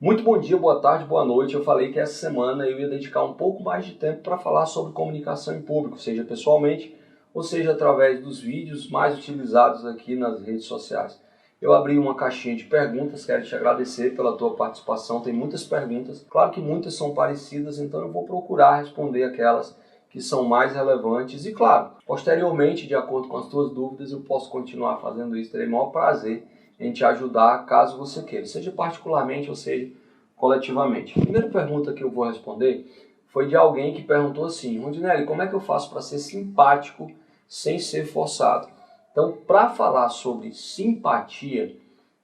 Muito bom dia, boa tarde, boa noite. Eu falei que essa semana eu ia dedicar um pouco mais de tempo para falar sobre comunicação em público, seja pessoalmente ou seja através dos vídeos mais utilizados aqui nas redes sociais. Eu abri uma caixinha de perguntas, quero te agradecer pela tua participação, tem muitas perguntas, claro que muitas são parecidas, então eu vou procurar responder aquelas que são mais relevantes e, claro, posteriormente, de acordo com as tuas dúvidas, eu posso continuar fazendo isso, terei o maior prazer em te ajudar caso você queira, seja particularmente ou seja coletivamente. A primeira pergunta que eu vou responder foi de alguém que perguntou assim: Rondinelli, como é que eu faço para ser simpático sem ser forçado? Então, para falar sobre simpatia,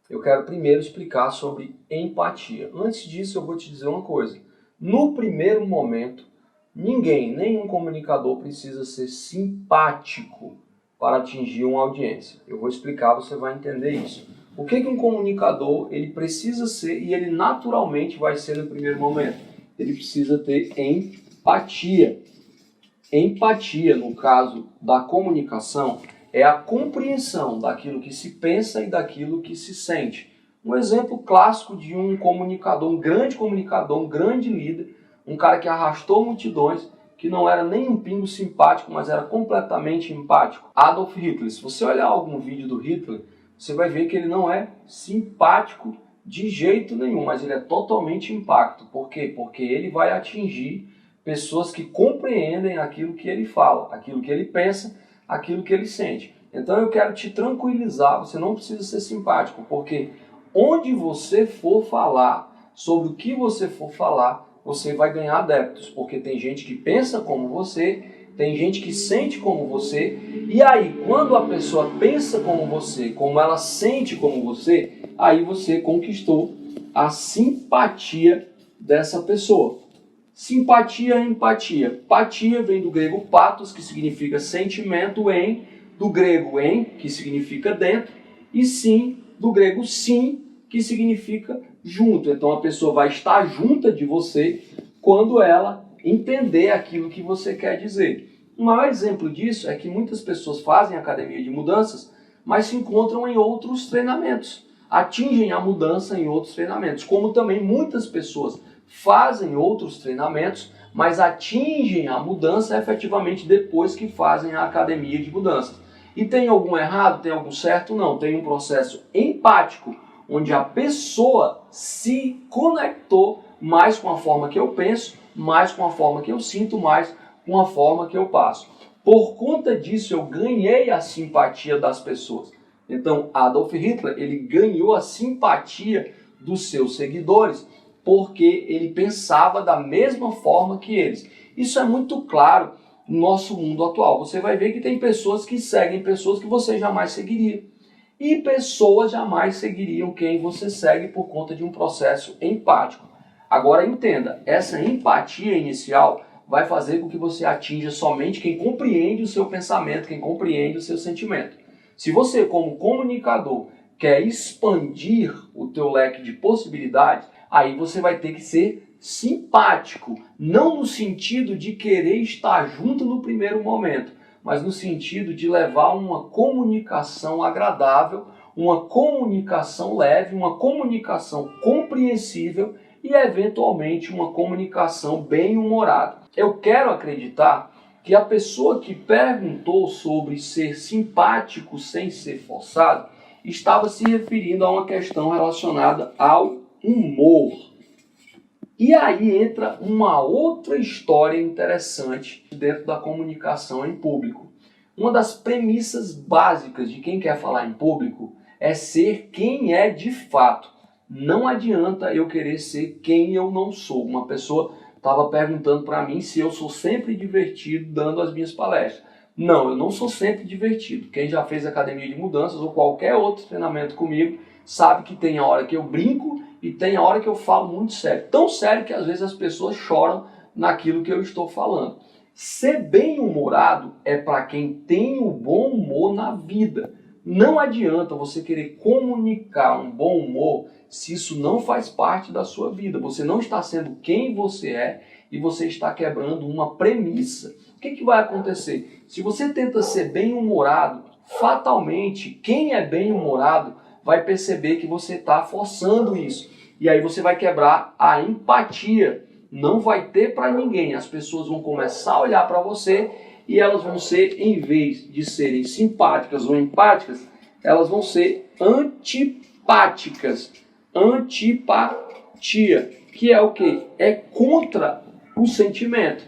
eu quero primeiro explicar sobre empatia. Antes disso, eu vou te dizer uma coisa. No primeiro momento, nenhum comunicador precisa ser simpático para atingir uma audiência. Eu vou explicar, você vai entender isso. O que um comunicador ele precisa ser e ele naturalmente vai ser no primeiro momento? Ele precisa ter empatia. Empatia, no caso da comunicação, é a compreensão daquilo que se pensa e daquilo que se sente. Um exemplo clássico de um comunicador, um grande líder, um cara que arrastou multidões, que não era nem um pingo simpático, mas era completamente empático. Adolf Hitler. Se você olhar algum vídeo do Hitler, você vai ver que ele não é simpático de jeito nenhum, mas ele é totalmente empático. Por quê? Porque ele vai atingir pessoas que compreendem aquilo que ele fala, aquilo que ele pensa, aquilo que ele sente. Então eu quero te tranquilizar, você não precisa ser simpático, porque onde você for falar, sobre o que você for falar, você vai ganhar adeptos, porque tem gente que pensa como você, tem gente que sente como você, e aí quando a pessoa pensa como você, como ela sente como você, aí você conquistou a simpatia dessa pessoa. Simpatia e empatia. Patia vem do grego pathos, que significa sentimento, do grego en, que significa dentro, e sim, do grego sim, que significa junto. Então a pessoa vai estar junta de você quando ela entender aquilo que você quer dizer. O maior exemplo disso é que muitas pessoas fazem academia de mudanças, mas se encontram em outros treinamentos, atingem a mudança em outros treinamentos, como também muitas pessoas fazem outros treinamentos, mas atingem a mudança efetivamente depois que fazem a academia de mudanças. E tem algum errado? Tem algum certo? Não. Tem um processo empático, onde a pessoa se conectou mais com a forma que eu penso, mais com a forma que eu sinto, mais com a forma que eu passo. Por conta disso, eu ganhei a simpatia das pessoas. Então, Adolf Hitler, ele ganhou a simpatia dos seus seguidores, porque ele pensava da mesma forma que eles. Isso é muito claro no nosso mundo atual. Você vai ver que tem pessoas que seguem pessoas que você jamais seguiria. E pessoas jamais seguiriam quem você segue por conta de um processo empático. Agora entenda, essa empatia inicial vai fazer com que você atinja somente quem compreende o seu pensamento, quem compreende o seu sentimento. Se você, como comunicador, quer expandir o teu leque de possibilidades, aí você vai ter que ser simpático, não no sentido de querer estar junto no primeiro momento, mas no sentido de levar uma comunicação agradável, uma comunicação leve, uma comunicação compreensível e, eventualmente, uma comunicação bem-humorada. Eu quero acreditar que a pessoa que perguntou sobre ser simpático sem ser forçado estava se referindo a uma questão relacionada ao humor. E aí entra uma outra história interessante dentro da comunicação em público. Uma das premissas básicas de quem quer falar em público é ser quem é de fato. Não adianta eu querer ser quem eu não sou. Uma pessoa estava perguntando para mim se eu sou sempre divertido dando as minhas palestras. Não, eu não sou sempre divertido. Quem já fez academia de mudanças ou qualquer outro treinamento comigo sabe que tem a hora que eu brinco e tem a hora que eu falo muito sério. Tão sério que às vezes as pessoas choram naquilo que eu estou falando. Ser bem-humorado é para quem tem o bom humor na vida. Não adianta você querer comunicar um bom humor se isso não faz parte da sua vida. Você não está sendo quem você é e você está quebrando uma premissa. O que vai acontecer? Se você tenta ser bem-humorado, fatalmente quem é bem-humorado vai perceber que você está forçando isso. E aí você vai quebrar a empatia. Não vai ter para ninguém. As pessoas vão começar a olhar para você e elas vão ser, em vez de serem simpáticas ou empáticas, elas vão ser antipáticas. Antipatia, que é o quê? É contra o sentimento.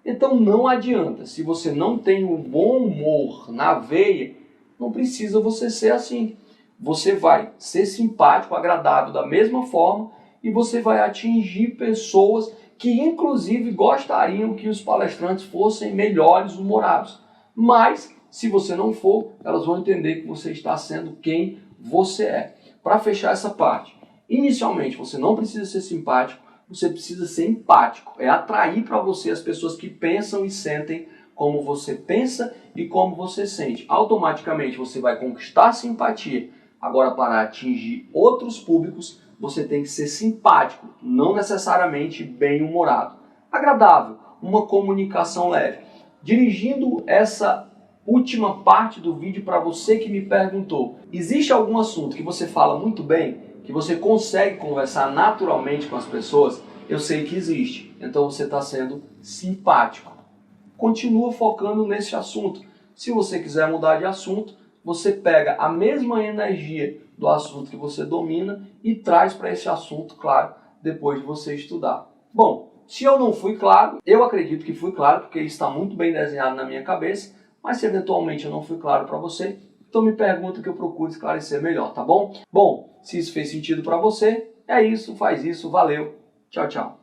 Então não adianta. Se você não tem um bom humor na veia, não precisa você ser assim. Você vai ser simpático, agradável da mesma forma e você vai atingir pessoas que inclusive gostariam que os palestrantes fossem melhores humorados. Mas, se você não for, elas vão entender que você está sendo quem você é. Para fechar essa parte, inicialmente você não precisa ser simpático, você precisa ser empático. É atrair para você as pessoas que pensam e sentem como você pensa e como você sente. Automaticamente você vai conquistar simpatia. Agora, para atingir outros públicos, você tem que ser simpático, não necessariamente bem-humorado. Agradável, uma comunicação leve. Dirigindo essa última parte do vídeo para você que me perguntou, existe algum assunto que você fala muito bem, que você consegue conversar naturalmente com as pessoas? Eu sei que existe, então você está sendo simpático. Continua focando nesse assunto. Se você quiser mudar de assunto, você pega a mesma energia do assunto que você domina e traz para esse assunto, claro, depois de você estudar. Bom, se eu não fui claro, eu acredito que fui claro, porque isso está muito bem desenhado na minha cabeça, mas se eventualmente eu não fui claro para você, então me pergunta que eu procuro esclarecer melhor, tá bom? Bom, se isso fez sentido para você, é isso, faz isso, valeu, tchau, tchau.